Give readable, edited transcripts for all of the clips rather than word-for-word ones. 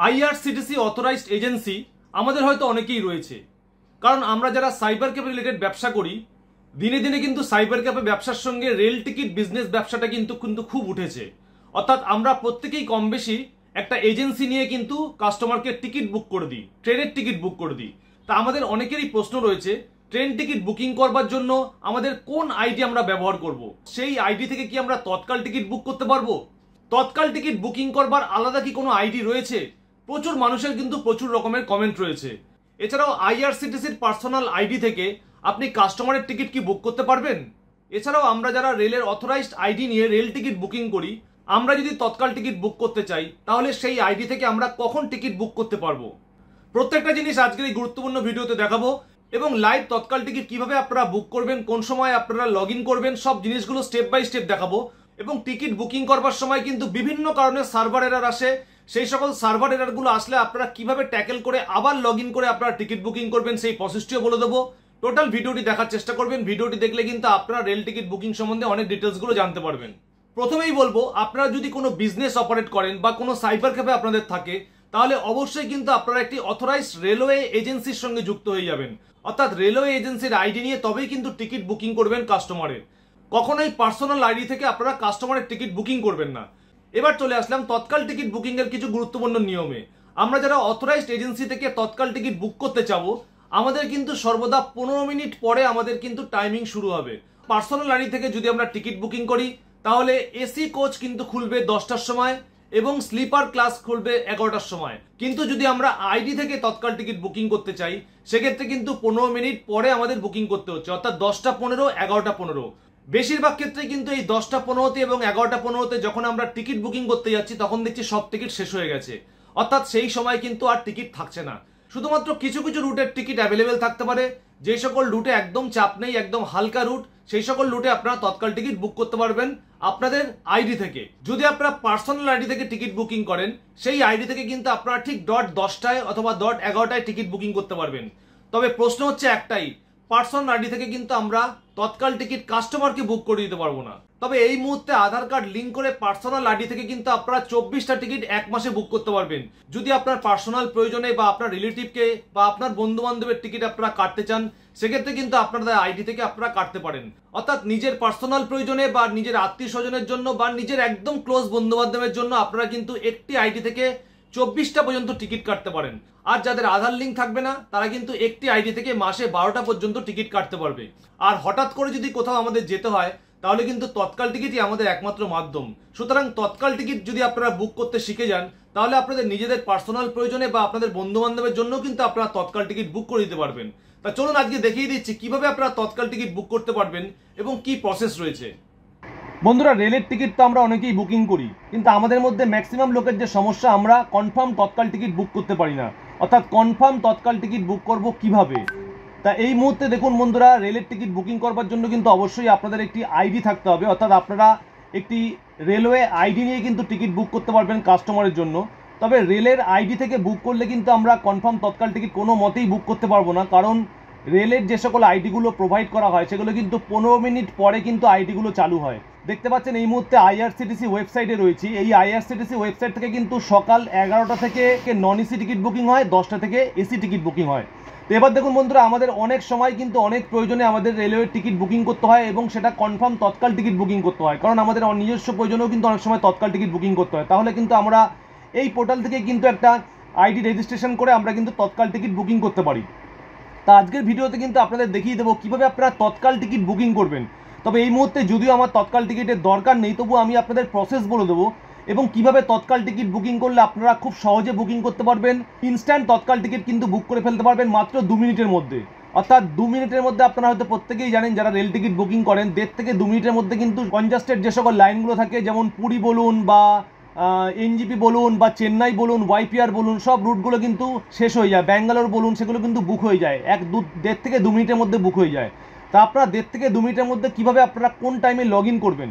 IRCTC authorised agency আমাদের হয়তো অনেকেই রয়েছে, কারণ আমরা যারা সাইবার ক্যাফে রিলেটেড ব্যবসা করি দিনে দিনে কিন্তু সাইবার ক্যাফে ব্যবসার সঙ্গে রেল টিকিট বিজনেস ব্যবসাটা কিন্তু খুব উঠেছে। অর্থাৎ আমরা প্রত্যেকেই কম বেশি একটা এজেন্সি নিয়ে কিন্তু কাস্টমারকে টিকিট বুক করে দিই, ট্রেনের টিকিট বুক করে দিই। তা আমাদের অনেকেরই প্রশ্ন রয়েছে, ট্রেন টিকিট বুকিং করবার জন্য আমাদের কোন আইডি আমরা ব্যবহার করব? সেই আইডি থেকে কি আমরা তৎকাল টিকিট বুক করতে পারবো? তৎকাল টিকিট বুকিং করবার আলাদা কি কোনো আইডি রয়েছে? প্রচুর মানুষের কিন্তু প্রচুর রকমের কমেন্ট রয়েছে। এছাড়াও আইআরসিটিসির পার্সোনাল আইডি থেকে আপনি কাস্টমারের টিকিট কি বুক করতে পারবেন? এছাড়াও আমরা যারা রেলের অথরাইজড আইডি নিয়ে রেল টিকিট বুকিং করি, আমরা যদি তৎকাল টিকিট বুক করতে চাই তাহলে সেই আইডি থেকে আমরা কখন টিকিট বুক করতে পারবো? প্রত্যেকটা জিনিস আজকের এই গুরুত্বপূর্ণ ভিডিওতে দেখাবো এবং লাইভ তৎকাল টিকিট কিভাবে আপনারা বুক করবেন, কোন সময় আপনারা লগ ইন করবেন, সব জিনিসগুলো স্টেপ বাই স্টেপ দেখাবো। এবং টিকিট বুকিং করবার সময় কিন্তু বিভিন্ন কারণে সার্ভার এরার আসে, সেই সকল সার্ভার এরারগুলো আসলে আপনারা কিভাবে ট্যাকেল করে আবার লগ ইন করে আপনারা টিকিট বুকিং করবেন সেই প্রসেসটিও বলে দেবো। টোটাল ভিডিওটি দেখার চেষ্টা করবেন। ভিডিওটি দেখলে কিন্তু আপনারা রেল টিকিট বুকিং সম্বন্ধে অনেক ডিটেলসগুলো জানতে পারবেন। প্রথমেই বলবো, আপনারা যদি কোনো বিজনেস অপারেট করেন বা কোনো সাইবার ক্যাফে আপনাদের থাকে, তাহলে অবশ্যই কিন্তু আপনারা একটি অথরাইজড রেলওয়ে এজেন্সির সঙ্গে যুক্ত হয়ে যাবেন। অর্থাৎ রেলওয়ে এজেন্সির আইডি নিয়ে তবেই কিন্তু টিকিট বুকিং করবেন কাস্টমারের। কখনোই পার্সোনাল আইডি থেকে আপনারা কাস্টমারের টিকিট বুকিং করবেন না। এবার চলে আসলাম তৎকাল টিকিট বুকিং এর কিছু গুরুত্বপূর্ণ নিয়মে। আমরা যারা অথরাইজড এজেন্সি থেকে তৎকাল টিকিট বুক করতে চাবো, আমাদের কিন্তু সর্বদা 15 মিনিট পরে আমাদের কিন্তু টাইমিং শুরু হবে। পার্সোনাল আইডি থেকে যদি আমরা টিকিট বুকিং করি তাহলে এসি কোচ কিন্তু খুলবে 10টার সময় এবং স্লিপার ক্লাস খুলবে 11টার সময়। কিন্তু যদি আমরা আইডি থেকে তৎকাল টিকিট বুকিং করতে চাই সেক্ষেত্রে কিন্তু 15 মিনিট পরে আমাদের বুকিং করতে হচ্ছে, অর্থাৎ 10টা 15, 11টা 15। বেশিরভাগ ক্ষেত্রে কিন্তু এই 10টা 15তে এবং 11টা 15তে যখন আমরা টিকিট বুকিং করতে যাচ্ছি তখন দেখছি সব টিকিট শেষ হয়ে গেছে। অর্থাৎ সেই সময় কিন্তু আর টিকিট থাকছে না। শুধুমাত্র কিছু কিছু রুটের টিকিট অ্যাভেলেবেল থাকতে পারে। যে সকল রুটে একদম চাপ নেই, একদম হালকা রুট, সেই সকল রুটে আপনারা তৎকাল টিকিট বুক করতে পারবেন আপনাদের আইডি থেকে। যদি আপনারা পার্সোনাল আইডি থেকে টিকিট বুকিং করেন, সেই আইডি থেকে কিন্তু আপনারা ঠিক 10টায় অথবা 11টায় টিকিট বুকিং করতে পারবেন। তবে প্রশ্ন হচ্ছে একটাই, পার্সোনাল আইডি থেকে কিন্তু আমরা তৎকাল টিকিট কাস্টমারকে বুক করে দিতে পারবো না। তবে এই মুহূর্তে আধার কার্ড লিঙ্ক করে পার্সোনাল আইডি থেকে কিন্তু আপনারা 24টা টিকিট এক মাসে বুক করতে পারবেন। যদি আপনার পার্সোনাল প্রয়োজনে বা আপনার রিলেটিভকে বা আপনার বন্ধু বান্ধবের টিকিট আপনারা কাটতে চান, সেক্ষেত্রে কিন্তু আপনাদের আইডি থেকে আপনারা কাটতে পারেন। অর্থাৎ নিজের পার্সোনাল প্রয়োজনে বা নিজের আত্মীয় স্বজনের জন্য বা নিজের একদম ক্লোজ বন্ধু বান্ধবের জন্য আপনারা কিন্তু একটি আইডি থেকে 24টা পর্যন্ত টিকিট কাটতে পারেন। আর যাদের আধার লিঙ্ক থাকবে না তারা কিন্তু একটি আইডি থেকে মাসে 12টা পর্যন্ত টিকিট কাটতে পারবে। আর হঠাৎ করে যদি কোথাও আমাদের যেতে হয় তাহলে কিন্তু তৎকাল টিকিটই আমাদের একমাত্র মাধ্যম। সুতরাং তৎকাল টিকিট যদি আপনারা বুক করতে শিখে যান তাহলে আপনাদের নিজেদের পার্সোনাল প্রয়োজনে বা আপনাদের বন্ধু বান্ধবের জন্য কিন্তু আপনারা তৎকাল টিকিট বুক করে দিতে পারবেন। তা চলুন আজকে দেখিয়ে দিচ্ছি কিভাবে আপনারা তৎকাল টিকিট বুক করতে পারবেন এবং কি প্রসেস রয়েছে। বন্ধুরা, রেলের টিকিট তো আমরা অনেকেই বুকিং করি, কিন্তু আমাদের মধ্যে ম্যাক্সিমাম লোকের যে সমস্যা, আমরা কনফার্ম তৎকাল টিকিট বুক করতে পারি না। অর্থাৎ কনফার্ম তৎকাল টিকিট বুক করব কিভাবে? তা এই মুহূর্তে দেখুন বন্ধুরা, রেলের টিকিট বুকিং করবার জন্য কিন্তু অবশ্যই আপনাদের একটি আইডি থাকতে হবে। অর্থাৎ আপনারা একটি রেলওয়ে আইডি নিয়ে কিন্তু টিকিট বুক করতে পারবেন কাস্টমারের জন্য। তবে রেলের আইডি থেকে বুক করলে কিন্তু আমরা কনফার্ম তৎকাল টিকিট কোনো মতেই বুক করতে পারবো না, কারণ রেলের যে সকল আইডিগুলো প্রোভাইড করা হয় সেগুলো কিন্তু 15 মিনিট পরে কিন্তু আইডিগুলো চালু হয়। দেখতে পাচ্ছেন এই মুহূর্তে আইআরসিটিসি ওয়েবসাইটে রয়েছি। এই আইআরসিটিসি ওয়েবসাইট থেকে কিন্তু সকাল 11টা থেকে নন এসি টিকিট বুকিং হয়, 10টা থেকে এসি টিকিট বুকিং হয়। তো এবার দেখুন বন্ধুরা, আমাদের অনেক সময় কিন্তু অনেক প্রয়োজনে আমাদের রেলওয়ের টিকিট বুকিং করতে হয় এবং সেটা কনফার্ম তৎকাল টিকিট বুকিং করতে হয়, কারণ আমাদের নিজস্ব প্রয়োজনেও কিন্তু অনেক সময় তৎকাল টিকিট বুকিং করতে হয়। তাহলে কিন্তু আমরা এই পোর্টাল থেকে কিন্তু একটা আইডি রেজিস্ট্রেশন করে আমরা কিন্তু তৎকাল টিকিট বুকিং করতে পারি। তা আজকের ভিডিওতে কিন্তু আপনাদের দেখিয়ে দেবো কীভাবে আপনারা তৎকাল টিকিট বুকিং করবেন। তবে এই মুহূর্তে যদিও আমার তৎকাল টিকিটের দরকার নেই, তবু আমি আপনাদের প্রসেস বলে দেবো এবং কিভাবে তৎকাল টিকিট বুকিং করলে আপনারা খুব সহজে বুকিং করতে পারবেন। ইনস্ট্যান্ট তৎকাল টিকিট কিন্তু বুক করে ফেলতে পারবেন মাত্র 2 মিনিটের মধ্যে। অর্থাৎ 2 মিনিটের মধ্যে আপনারা হয়তো প্রত্যেকেই জানেন যারা রেল টিকিট বুকিং করেন, 1.5 থেকে 2 মিনিটের মধ্যে কিন্তু কনজাস্টেড যে সকল লাইনগুলো থাকে, যেমন পুরী বলুন বা এনজিপি বলুন বা চেন্নাই বলুন, ওয়াইপিআর বলুন, সব রুটগুলো কিন্তু শেষ হয়ে যায়। ব্যাঙ্গালোর বলুন, সেগুলো কিন্তু বুক হয়ে যায় 1.5 থেকে 2 মিনিটের মধ্যে বুক হয়ে যায়। তা আপনারা 1.5 থেকে 2 মিনিটের মধ্যে কীভাবে আপনারা কোন টাইমে লগ ইন করবেন,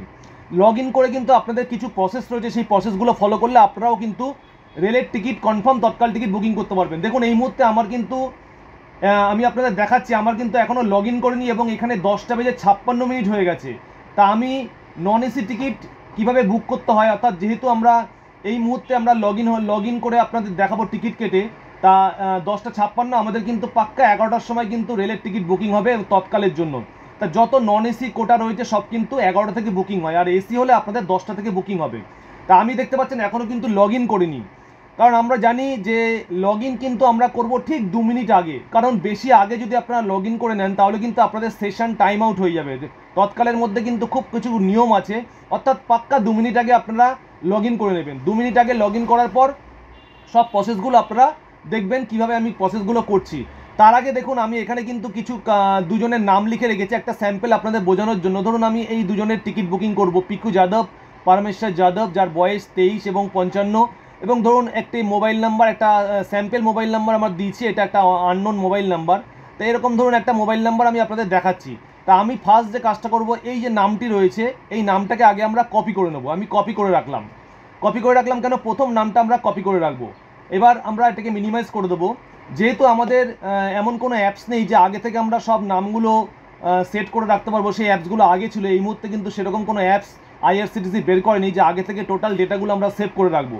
লগ ইন করে কিন্তু আপনাদের কিছু প্রসেস রয়েছে, সেই প্রসেসগুলো ফলো করলে আপনারাও কিন্তু রেলের টিকিট কনফার্ম তৎকাল টিকিট বুকিং করতে পারবেন। দেখুন এই মুহূর্তে আমার কিন্তু আমি আপনাদের দেখাচ্ছি, আমার কিন্তু এখনও লগ ইন করিনি এবং এখানে 10টা বেজে 56 মিনিট হয়ে গেছে। তা আমি নন এসি টিকিট কীভাবে বুক করতে হয়, অর্থাৎ যেহেতু আমরা এই মুহূর্তে আমরা লগ ইন করে আপনাদের দেখাবো টিকিট কেটে। তা 10:56 আমাদের কিন্তু পাক্কা 11টার সময় কিন্তু রেলের টিকিট বুকিং হবে তৎকালের জন্য। তা যত নন এসি কোটা রয়েছে সব কিন্তু 11টা থেকে বুকিং হয়, আর এসি হলে আপনাদের 10টা থেকে বুকিং হবে। তা আমি দেখতে পাচ্ছেন এখনও কিন্তু লগ ইন করিনি, কারণ আমরা জানি যে লগ ইন কিন্তু আমরা করব ঠিক 2 মিনিট আগে, কারণ বেশি আগে যদি আপনারা লগ ইন করে নেন তাহলে কিন্তু আপনাদের সেশন টাইম আউট হয়ে যাবে। তৎকালের মধ্যে কিন্তু খুব কিছু নিয়ম আছে, অর্থাৎ পাক্কা 2 মিনিট আগে আপনারা লগ ইন করে নেবেন। 2 মিনিট আগে লগ ইন করার পর সব প্রসেসগুলো আপনারা দেখবেন কিভাবে আমি প্রসেসগুলো করছি। তার আগে দেখুন আমি এখানে কিন্তু কিছু দুজনের নাম লিখে রেখেছি একটা স্যাম্পল আপনাদের বোঝানোর জন্য। ধরুন আমি এই দুজনের টিকিট বুকিং করব, পিকু যাদব, পরমেশ্বর যাদব, যার বয়স 23 এবং 55, এবং ধরুন একটি মোবাইল নাম্বার, একটা স্যাম্পল মোবাইল নাম্বার আমার দিয়েছি, এটা একটা আননোন মোবাইল নাম্বার। তো এরকম ধরুন একটা মোবাইল নাম্বার আমি আপনাদের দেখাচ্ছি। তা আমি ফার্স্ট যে কাজটা করব, এই যে নামটি রয়েছে এই নামটাকে আগে আমরা কপি করে নেব। আমি কপি করে রাখলাম কেন, প্রথম নামটা আমরা কপি করে রাখবো। এবার আমরা এটাকে মিনিমাইজ করে দেবো। যেহেতু আমাদের এমন কোনো অ্যাপস নেই যে আগে থেকে আমরা সব নামগুলো সেট করে রাখতে পারবো, সেই অ্যাপসগুলো আগে ছিল, এই মুহূর্তে কিন্তু সেরকম কোনো অ্যাপস আইআরসিটিসি বের করেনি যে আগে থেকে টোটাল ডেটাগুলো আমরা সেভ করে রাখবো।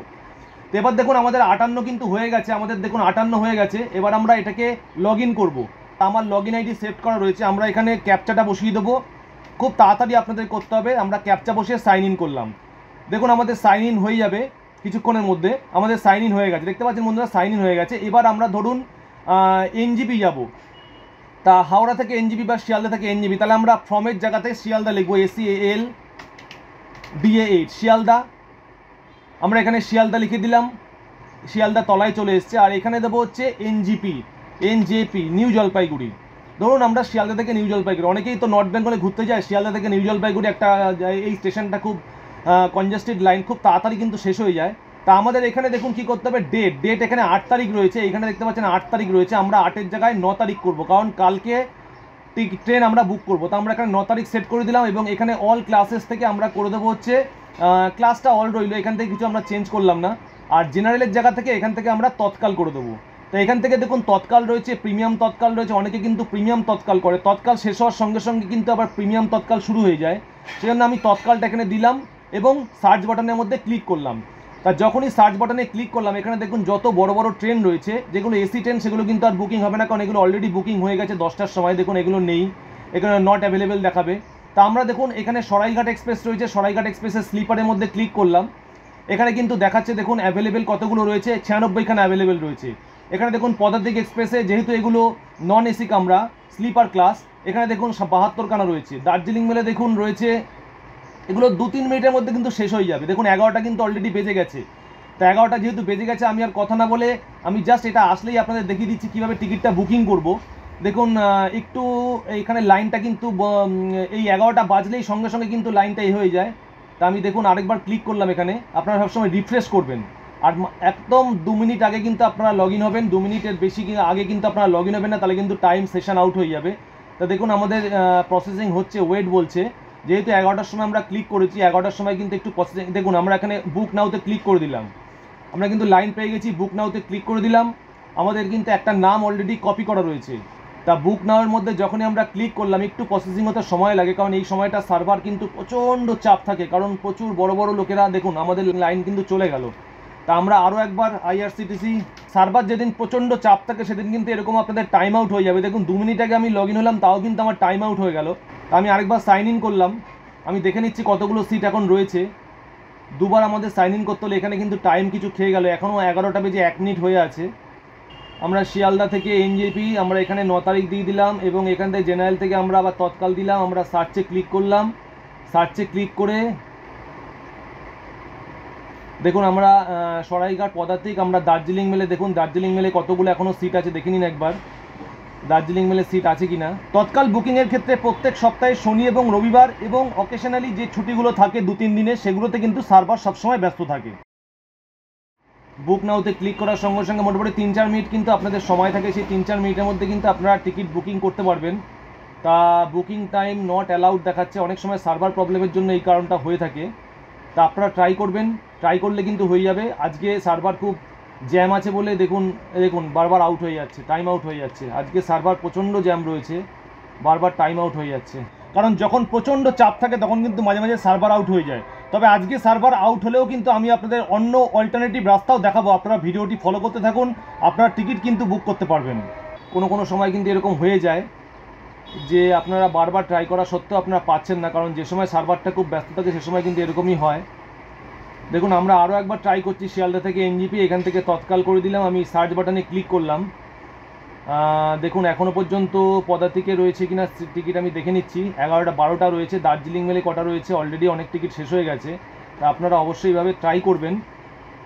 তো এবার দেখুন আমাদের 58 কিন্তু হয়ে গেছে, আমাদের দেখুন 58 হয়ে গেছে। এবার আমরা এটাকে লগ ইন করবো। আমার লগ ইন আইডি সেভ করা রয়েছে, আমরা এখানে ক্যাপচাটা বসিয়ে দেবো। খুব তাড়াতাড়ি আপনাদের করতে হবে। আমরা ক্যাপচা বসিয়ে সাইন ইন করলাম। দেখুন আমাদের সাইন ইন হয়ে যাবে কিছুক্ষণের মধ্যে। আমাদের সাইন ইন হয়ে গেছে, দেখতে পাচ্ছেন বন্ধুরা সাইন ইন হয়ে গেছে। এবার আমরা ধরুন এনজিপি যাব। তা হাওড়া থেকে এনজিপি বা শিয়ালদা থেকে এনজিপি, তাহলে আমরা ফ্রমের জায়গাতে শিয়ালদা লিখবো, SCALDA8 শিয়ালদা। আমরা এখানে শিয়ালদা লিখে দিলাম, শিয়ালদা তলায় চলে এসছে। আর এখানে দেবো হচ্ছে এনজেপি নিউ জলপাইগুড়ি। ধরুন আমরা শিয়ালদা থেকে নিউ জলপাইগুড়ি, অনেকেই তো নর্থ বেঙ্গলে ঘুরতে যায়, শিয়ালদা থেকে নিউ জলপাইগুড়ি একটা এই স্টেশনটা খুব কনজেস্টেড লাইন, খুব তাড়াতাড়ি কিন্তু শেষ হয়ে যায়। তা আমাদের এখানে দেখুন কি করতে হবে, ডেট এখানে 8 তারিখ রয়েছে, এখানে দেখতে পাচ্ছেন 8 তারিখ রয়েছে। আমরা 8-এর জায়গায় 9 তারিখ করবো, কারণ কালকে ট্রেন আমরা বুক করবো। তো আমরা এখানে 9 তারিখ সেট করে দিলাম, এবং এখানে অল ক্লাসেস থেকে আমরা করে দেবো হচ্ছে ক্লাসটা অল রইলো, এখান থেকে কিছু আমরা চেঞ্জ করলাম না। আর জেনারেলের জায়গা থেকে এখান থেকে আমরা তৎকাল করে দেবো। তো এখান থেকে দেখুন তৎকাল রয়েছে, প্রিমিয়াম তৎকাল রয়েছে। অনেকে কিন্তু প্রিমিয়াম তৎকাল করে, তৎকাল শেষ হওয়ার সঙ্গে সঙ্গে কিন্তু আবার প্রিমিয়াম তৎকাল শুরু হয়ে যায়। সেজন্য আমি তৎকালটা এখানে দিলাম এবং সার্চ বাটনের মধ্যে ক্লিক করলাম। তা যখনই সার্চ বাটনে ক্লিক করলাম, এখানে দেখুন যত বড় বড় ট্রেন রয়েছে, যেগুলো এসি ট্রেন, সেগুলো কিন্তু আর বুকিং হবে না, কারণ এগুলো অলরেডি বুকিং হয়ে গেছে 10টার সময়। দেখুন এগুলো নেই, এখানে নট অ্যাভেলেবেল দেখাবে। তা আমরা দেখুন এখানে সরাইঘাট এক্সপ্রেস রয়েছে, সরাইঘাট এক্সপ্রেসের স্লিপারের মধ্যে ক্লিক করলাম। এখানে কিন্তু দেখাচ্ছে দেখুন অ্যাভেলেবেল কতগুলো রয়েছে, 96খানা অ্যাভেলেবেল রয়েছে। এখানে দেখুন পদাতিক এক্সপ্রেসে, যেহেতু এগুলো নন এসি কামরা, স্লিপার ক্লাস, এখানে দেখুন 72খানা রয়েছে। দার্জিলিং মেলে দেখুন রয়েছে, এগুলো 2-3 মিনিটের মধ্যে কিন্তু শেষ হয়ে যাবে। দেখুন 11টা কিন্তু অলরেডি বেজে গেছে। তো 11টা যেহেতু বেজে গেছে, আমি আর কথা না বলে আমি জাস্ট এটা আসলেই আপনাদের দেখিয়ে দিচ্ছি কীভাবে টিকিটটা বুকিং করব। দেখুন একটু এইখানে লাইনটা কিন্তু এই 11টা বাজলেই সঙ্গে সঙ্গে কিন্তু লাইনটা হয়ে যায়। তা আমি দেখুন আরেকবার ক্লিক করলাম, এখানে আপনারা সবসময় রিফ্রেশ করবেন। আর একদম 2 মিনিট আগে কিন্তু আপনারা লগ ইন হবেন, 2 মিনিটের বেশি আগে কিন্তু আপনারা লগ ইন হবেন না, তাহলে কিন্তু টাইম সেশন আউট হয়ে যাবে। তা দেখুন আমাদের প্রসেসিং হচ্ছে, ওয়েট বলছে। যেহেতু 11টার সময় আমরা ক্লিক করেছি, 11টার সময় কিন্তু একটু প্রসেসিং। দেখুন আমরা এখানে বুক নাওতে ক্লিক করে দিলাম, আমরা কিন্তু লাইন পেয়ে গেছি। বুক নাওতে ক্লিক করে দিলাম, আমাদের কিন্তু একটা নাম অলরেডি কপি করা রয়েছে। তা বুক নাওয়ের মধ্যে যখনই আমরা ক্লিক করলাম, একটু প্রসেসিং হতে সময় লাগে, কারণ এই সময়টা সার্ভার কিন্তু প্রচণ্ড চাপ থাকে, কারণ প্রচুর বড় বড় লোকেরা, দেখুন আমাদের লাইন কিন্তু চলে গেল। তা আমরা আরও একবার আইআরসিটিসি সার্ভার যেদিন প্রচণ্ড চাপ থাকে সেদিন কিন্তু এরকম আপনাদের টাইম আউট হয়ে যাবে। দেখুন 2 মিনিট আগে আমি লগ ইন হলাম, তাও কিন্তু আমার টাইম আউট হয়ে গেল। তা আমি আরেকবার সাইন ইন করলাম, আমি দেখে নিচ্ছি কতগুলো সিট এখন রয়েছে। দুবার আমাদের সাইন ইন করতে হলে, এখানে কিন্তু টাইম কিছু খেয়ে গেল, এখনও 11টা বেজে 1 মিনিট হয়ে আছে। আমরা শিয়ালদা থেকে এনজেপি, আমরা এখানে 9 তারিখ দিয়ে দিলাম, এবং এখান থেকে জেনারেল থেকে আমরা আবার তৎকাল দিলাম। আমরা সার্চে ক্লিক করলাম, সার্চে ক্লিক করে দেখুন আমরা সরাইঘাট পদাতিক, আমরা দার্জিলিং মেলে, দেখুন দার্জিলিং মেলে কতগুলো এখনও সিট আছে দেখে নিন একবার, দার্জিলিং মেলে সিট আছে কিনা। তৎকাল বুকিংয়ের ক্ষেত্রে প্রত্যেক সপ্তাহে শনি এবং রবিবার এবং অকেশনালি যে ছুটিগুলো থাকে 2-3 দিনে, সেগুলোতে কিন্তু সার্ভার সবসময় ব্যস্ত থাকে। বুক নাওতে ক্লিক করার সঙ্গে সঙ্গে মোটামুটি 3-4 মিনিট কিন্তু আপনাদের সময় থাকে, সেই 3-4 মিনিটের মধ্যে কিন্তু আপনারা টিকিট বুকিং করতে পারবেন। তা বুকিং টাইম নট অ্যালাউড দেখাচ্ছে, অনেক সময় সার্ভার প্রবলেমের জন্য এই কারণটা হয়ে থাকে। তা আপনারা ট্রাই করবেন, ট্রাই করলে কিন্তু হয়ে যাবে। আজকে সার্ভার খুব জ্যাম আছে বলে দেখুন বারবার আউট হয়ে যাচ্ছে, টাইম আউট হয়ে যাচ্ছে। আজকে সার্ভার প্রচণ্ড জ্যাম রয়েছে, বারবার টাইম আউট হয়ে যাচ্ছে, কারণ যখন প্রচণ্ড চাপ থাকে তখন কিন্তু মাঝে মাঝে সার্ভার আউট হয়ে যায়। তবে আজকে সার্ভার আউট হলেও কিন্তু আমি আপনাদের অন্য অল্টারনেটিভ রাস্তাও দেখাবো, আপনারা ভিডিওটি ফলো করতে থাকুন, আপনারা টিকিট কিন্তু বুক করতে পারবেন। কোনো সময় কিন্তু এরকম হয়ে যায় যে আপনারা বারবার ট্রাই করা সত্ত্বেও আপনারা পাচ্ছেন না, কারণ যে সময় সার্ভারটা খুব ব্যস্ত থাকে সে সময় কিন্তু এরকমই হয়। দেখুন আমরা আরও একবার ট্রাই করছি, শিয়ালদা থেকে এনজিপি, এখান থেকে তৎকাল করে দিলাম, আমি সার্চ বাটনে ক্লিক করলাম। দেখুন এখনও পর্যন্ত পদাতিকে রয়েছে কিনা টিকিট আমি দেখে নিচ্ছি, 11টা 12টা রয়েছে, দার্জিলিং মেলে কটা রয়েছে, অলরেডি অনেক টিকিট শেষ হয়ে গেছে। তা আপনারা অবশ্যই এইভাবে ট্রাই করবেন,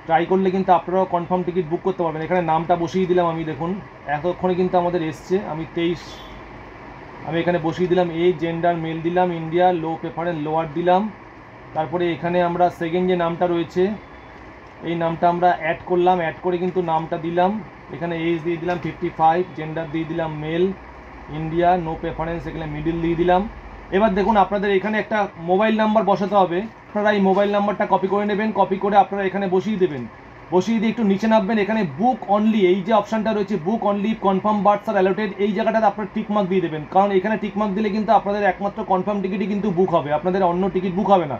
ট্রাই করলে কিন্তু আপনারাও কনফার্ম টিকিট বুক করতে পারবেন। এখানে নামটা বসিয়ে দিলাম আমি, দেখুন এতক্ষণে কিন্তু আমাদের এসছে, আমি 23 আমি এখানে বসিয়ে দিলাম, এই জেন্ডার মেল দিলাম, ইন্ডিয়া, লো প্রেফারেন্স লোয়ার দিলাম। তারপরে এখানে আমরা সেকেন্ড যে নামটা রয়েছে এই নামটা আমরা অ্যাড করলাম, অ্যাড করে কিন্তু নামটা দিলাম, এখানে এজ দিয়ে দিলাম 55, জেন্ডার দিয়ে দিলাম মেল, ইন্ডিয়া, নো প্রেফারেন্স, এখানে মিডিল দিয়ে দিলাম। এবার দেখুন আপনাদের এখানে একটা মোবাইল নাম্বার বসাতে হবে, আপনারা এই মোবাইল নাম্বারটা কপি করে নেবেন, কপি করে আপনারা এখানে বসিয়ে দেবেন, বসিয়ে দিয়ে একটু নিচে নামবেন, এখানে বুক অনলি এই যে অপশানটা রয়েছে বুক অনলি কনফার্ম বার্থস আর অ্যালোটেড, এই জায়গাটাতে আপনারা টিকমার্ক দিয়ে দেবেন, কারণ এখানে টিকমার্ক দিলে কিন্তু আপনাদের একমাত্র কনফার্ম টিকিটই কিন্তু বুক হবে, আপনাদের অন্য টিকিট বুক হবে না।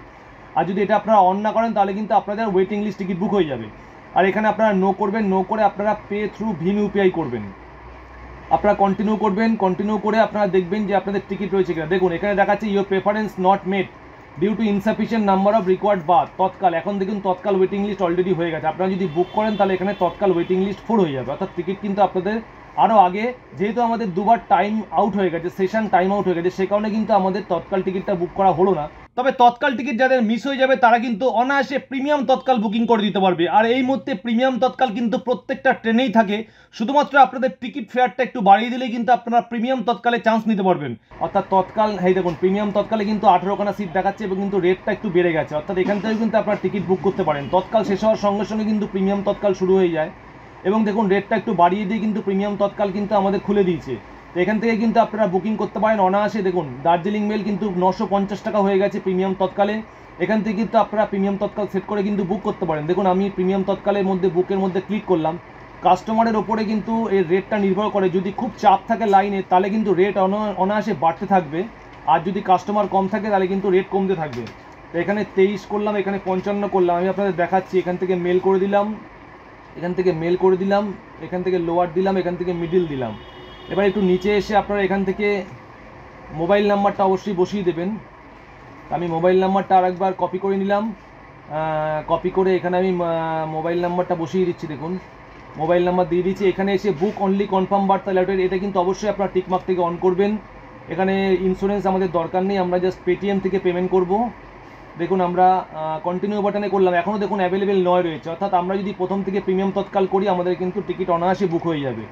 আর যদি এটা আপনারা অন না করেন তাহলে কিন্তু আপনাদের ওয়েটিং লিস্ট টিকিট বুক হয়ে যাবে। আর এখানে আপনারা নো করবেন, নো করে আপনারা পে থ্রু ভীম ইউপিআই করবেন, আপনারা কন্টিনিউ করবেন, কন্টিনিউ করে আপনারা দেখবেন যে আপনাদের টিকিট রয়েছে কিনা। দেখুন এখানে দেখাচ্ছে your preference not met due to insufficient number of required berth Tatkal, এখন দেখুন তৎকাল ওয়েটিং লিস্ট অলরেডি হয়ে গেছে, আপনারা যদি বুক করেন তাহলে এখানে তৎকাল ওয়েটিং লিস্ট ফুল হয়ে যাবে, অর্থাৎ টিকিট কিন্তু আপনাদের আরও আগে, যেহেতু আমাদের দুবার টাইম আউট হয়ে গেছে, সেশন টাইম আউট হয়ে গেছে, সে কারণে কিন্তু আমাদের তৎকাল টিকিটটা বুক করা হলো না। তবে তৎকাল টিকিট যাদের মিস হয়ে যাবে তারা কিন্তু অনায়াসে প্রিমিয়াম তৎকাল বুকিং করে দিতে পারবে। আর এই মুহূর্তে প্রিমিয়াম তৎকাল কিন্তু প্রত্যেকটা ট্রেনেই থাকে, শুধুমাত্র আপনাদের টিকিট ফেয়ারটা একটু বাড়িয়ে দিলেই কিন্তু আপনারা প্রিমিয়াম তৎকালে চান্স নিতে পারবেন। অর্থাৎ তৎকাল, এই দেখুন প্রিমিয়াম তৎকালে কিন্তু 18খানা সিট দেখাচ্ছে এবং কিন্তু রেটটা একটু বেড়ে গেছে, অর্থাৎ এখান থেকে কিন্তু আপনারা টিকিট বুক করতে পারেন। তৎকাল শেষ হওয়ার সঙ্গে সঙ্গে কিন্তু প্রিমিয়াম তৎকাল শুরু হয়ে যায় এবং দেখুন রেটটা একটু বাড়িয়ে দিয়ে কিন্তু প্রিমিয়াম তৎকাল কিন্তু আমাদের খুলে দিয়েছে, তো এখান থেকে কিন্তু আপনারা বুকিং করতে পারেন অনায়াসে। দেখুন দার্জিলিং মেল কিন্তু 950 টাকা হয়ে গেছে প্রিমিয়াম তৎকালে, এখান থেকে কিন্তু আপনারা প্রিমিয়াম তৎকাল সেট করে কিন্তু বুক করতে পারেন। দেখুন আমি প্রিমিয়াম তৎকালের মধ্যে বুকের মধ্যে ক্লিক করলাম, কাস্টমারের ওপরে কিন্তু এর রেটটা নির্ভর করে, যদি খুব চাপ থাকে লাইনে তাহলে কিন্তু রেট অনায়াসে বাড়তে থাকবে, আর যদি কাস্টমার কম থাকে তাহলে কিন্তু রেট কমতে থাকবে। তো এখানে 23 করলাম, এখানে 55 করলাম, আমি আপনাদের দেখাচ্ছি, এখান থেকে মেল করে দিলাম, এখান থেকে মেল করে দিলাম, এখান থেকে লোয়ার দিলাম, এখান থেকে মিডিল দিলাম। এবার একটু নিচে এসে আপনারা এখান থেকে মোবাইল নাম্বারটা অবশ্যই বসিয়ে দেবেন, আমি মোবাইল নাম্বারটা আরেকবার কপি করে নিলাম, কপি করে এখানে আমি মোবাইল নাম্বারটা বসিয়ে দিচ্ছি, দেখুন মোবাইল নাম্বার দিয়ে দিচ্ছি। এখানে এসে বুক অনলি কনফার্ম বার্থ অ্যালোটেড, এটা কিন্তু অবশ্যই আপনারা টিকমার্ক থেকে অন করবেন। এখানে ইন্স্যুরেন্স আমাদের দরকার নেই, আমরা জাস্ট পেটিএম থেকে পেমেন্ট করব। দেখুন আমরা কন্টিনিউ বাটনে করলাম, এখনও দেখুন অ্যাভেলেবেল নয় রয়েছে, অর্থাৎ আমরা যদি প্রথম থেকে প্রিমিয়াম তৎকাল করি আমাদের কিন্তু টিকিট অনায়াসে বুক হয়ে যাবে।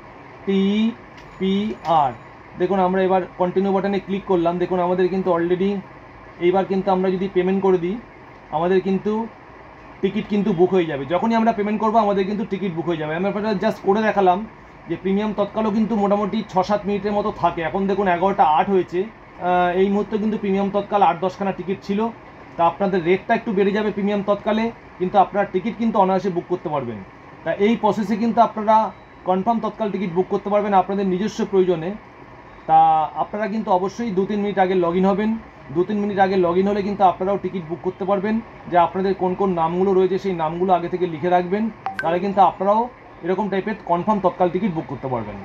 TPR দেখুন আমরা এবার কন্টিনিউ বাটনে ক্লিক করলাম, দেখুন আমাদের কিন্তু অলরেডি এইবার কিন্তু আমরা যদি পেমেন্ট করে দিই আমাদের কিন্তু টিকিট কিন্তু বুক হয়ে যাবে, যখনই আমরা পেমেন্ট করবো আমাদের কিন্তু টিকিট বুক হয়ে যাবে। আমি আপনাদের জাস্ট করে দেখালাম যে প্রিমিয়াম তৎকালও কিন্তু মোটামুটি 6-7 মিনিটের মতো থাকে, এখন দেখুন 11টা 8 হয়েছে, এই মুহূর্তে কিন্তু প্রিমিয়াম তৎকাল 8-10খানা টিকিট ছিল, তা আপনাদের রেটটা একটু বেড়ে যাবে প্রিমিয়াম তৎকালে, কিন্তু আপনারা টিকিট কিন্তু অনায়াসে বুক করতে পারবেন। তা এই প্রসেসে কিন্তু আপনারা কনফার্ম তৎকাল টিকিট বুক করতে পারবেন আপনাদের নিজস্ব প্রয়োজনে। তা আপনারা কিন্তু অবশ্যই 2-3 মিনিট আগে লগ ইন হবেন, 2-3 মিনিট আগে লগ ইন হলে কিন্তু আপনারাও টিকিট বুক করতে পারবেন, যে আপনাদের কোন কোন নামগুলো রয়েছে সেই নামগুলো আগে থেকে লিখে রাখবেন, তাহলে কিন্তু আপনারাও এরকম টাইপের কনফার্ম তৎকাল টিকিট বুক করতে পারবেন।